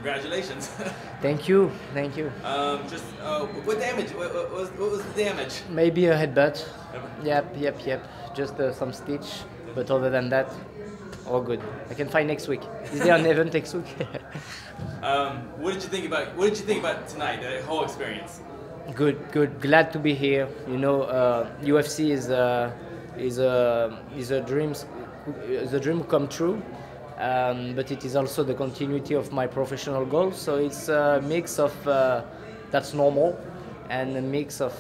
Congratulations. Thank you, thank you. What damage? What was the damage? Maybe a headbutt. Yep. Just some stitch, but other than that, all good. I can fight next week. Is there an event next week? What did you think about? What did you think about tonight? The whole experience. Good. Glad to be here. You know, UFC is a dream come true. But it is also the continuity of my professional goals. So it's a mix of that's normal, and a mix of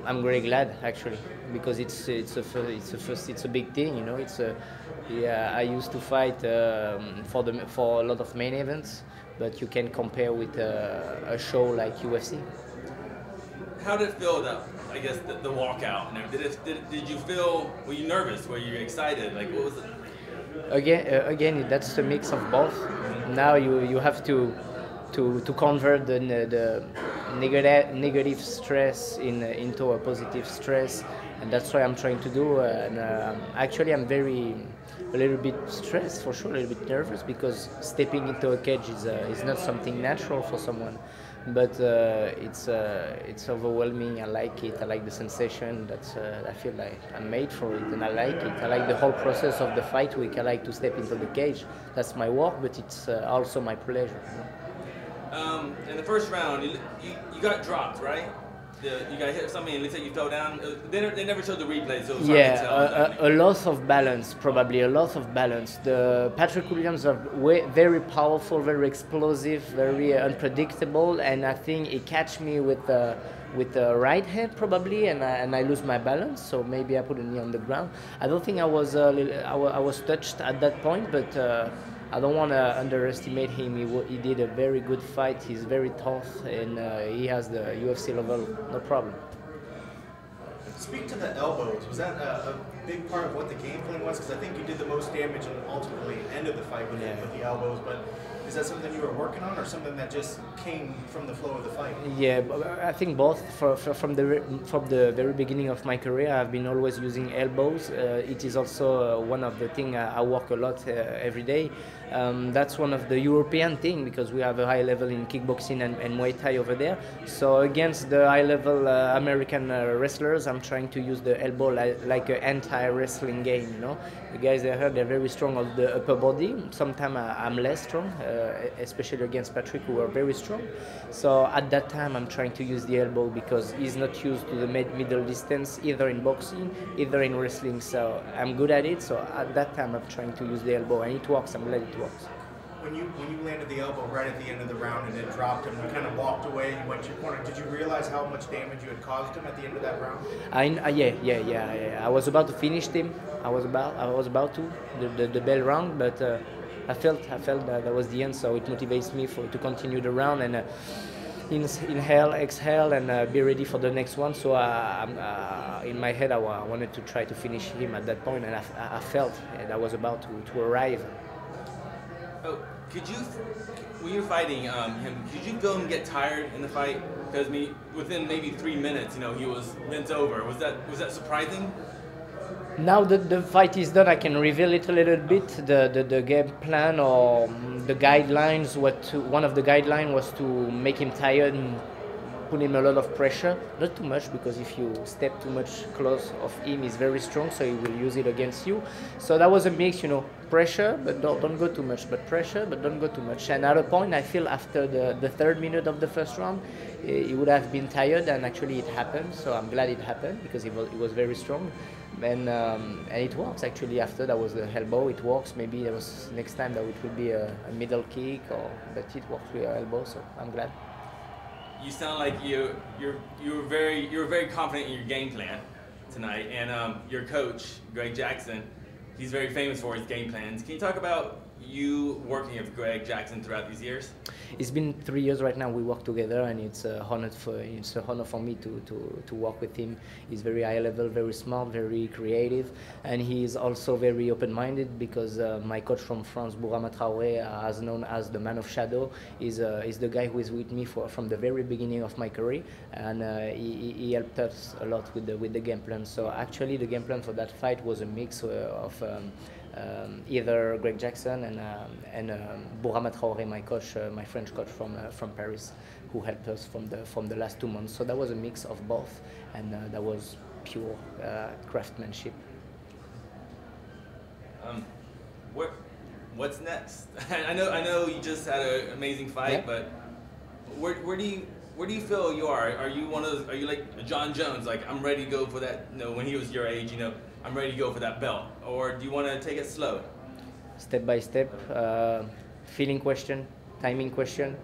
I'm very glad actually, because it's a big thing. You know, I used to fight for a lot of main events, but you can compare with a show like UFC. How did it feel? I guess the walkout. Did you feel? Were you nervous? Were you excited? Like what was it? Again, that's a mix of both. Now you have to convert the negative stress into a positive stress, and that's what I'm trying to do. And actually, I'm a little bit stressed for sure, a little bit nervous, because stepping into a cage is not something natural for someone. But it's overwhelming. I like it. I like the sensation. I feel like I'm made for it, and I like it. I like the whole process of the fight week. I like to step into the cage. That's my work, but it's also my pleasure. In the first round, you got dropped, right? You got hit something, and it looks like you fell down. They never showed the replay, so it's hard to tell. A loss of balance, probably a loss of balance. The Patrick Williams are very powerful, very explosive, very unpredictable, and I think he catch me with the right hand probably, and I lose my balance. So maybe I put a knee on the ground. I don't think I was touched at that point, but. I don't want to underestimate him. He did a very good fight. He's very tough, and he has the UFC level, no problem. Speak to the elbows. Was that a big part of what the game plan was? Because I think you did the most damage and ultimately ended the fight with the elbows. But is that something you were working on, or something that just came from the flow of the fight? Yeah, I think both. From the very beginning of my career, I've been always using elbows. It is also one of the things I work a lot every day. That's one of the European thing, because we have a high level in kickboxing and Muay Thai over there. So against the high level American wrestlers, I'm trying to use the elbow like an anti-wrestling game. You know, the guys they're very strong on the upper body. Sometimes I'm less strong, especially against Patrick, who are very strong. So at that time, I'm trying to use the elbow, because he's not used to the middle distance either in boxing, either in wrestling. So I'm good at it. So at that time, I'm trying to use the elbow, and it works. I'm glad it works. When you landed the elbow right at the end of the round and it dropped him, you kind of walked away, you went to your corner. Did you realize how much damage you had caused him at the end of that round? Yeah. I was about to finish him. I was about to the bell rang, but I felt that was the end. So it motivates me to continue the round and inhale, exhale, and be ready for the next one. So in my head, I wanted to try to finish him at that point, and I felt that I was about to arrive. Oh, when you're fighting him, could you feel him get tired in the fight? Because within maybe 3 minutes, he was bent over. Was that surprising? Now that the fight is done, I can reveal it a little bit. The game plan or the guidelines. One of the guidelines was to make him tired and put him a lot of pressure. Not too much, because if you step too much close of him, he's very strong, so he will use it against you. So that was a mix, pressure, but don't go too much, but pressure, but don't go too much. And at a point, I feel after the third minute of the first round, he would have been tired, and actually it happened. So I'm glad it happened, because he was very strong. And it works actually. After that was the elbow, it works. Maybe there was next time that it would be a middle kick, but it works with your elbow, so I'm glad. You sound like you were very confident in your game plan tonight, and your coach Greg Jackson, he's very famous for his game plans. Can you talk about you working with Greg Jackson throughout these years? It's been 3 years right now. We work together, and it's an honor for me to work with him. He's very high level, very smart, very creative, and he is also very open-minded, because my coach from France, Bourama Traoré, as known as the Man of Shadow, is the guy who is with me from the very beginning of my career, and he helped us a lot with the game plan. So actually, the game plan for that fight was a mix of either Greg Jackson and Bourama Traoré, my coach, my French coach from Paris, who helped us from the last 2 months. So that was a mix of both, and that was pure craftsmanship. What's next? I know you just had an amazing fight, Yeah. but where do you feel you are? Are you one of those? Are you like John Jones? Like, I'm ready to go for that. You know, when he was your age, you know, I'm ready to go for that belt. Or do you want to take it slow? Step by step, feeling question, timing question.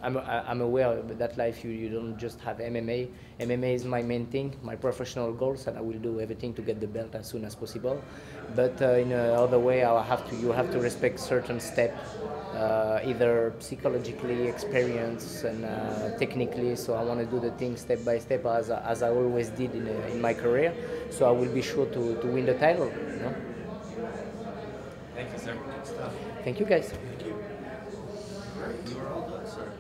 I'm aware that life you don't just have MMA. MMA is my main thing, my professional goals, and I will do everything to get the belt as soon as possible. But in another way, you have to respect certain steps, either psychologically, experience, and technically. So I want to do the things step by step as I always did in my career. So I will be sure to win the title. You know? Thank you, sir. Thank you, guys. Thank you. All right, you are all done, sir.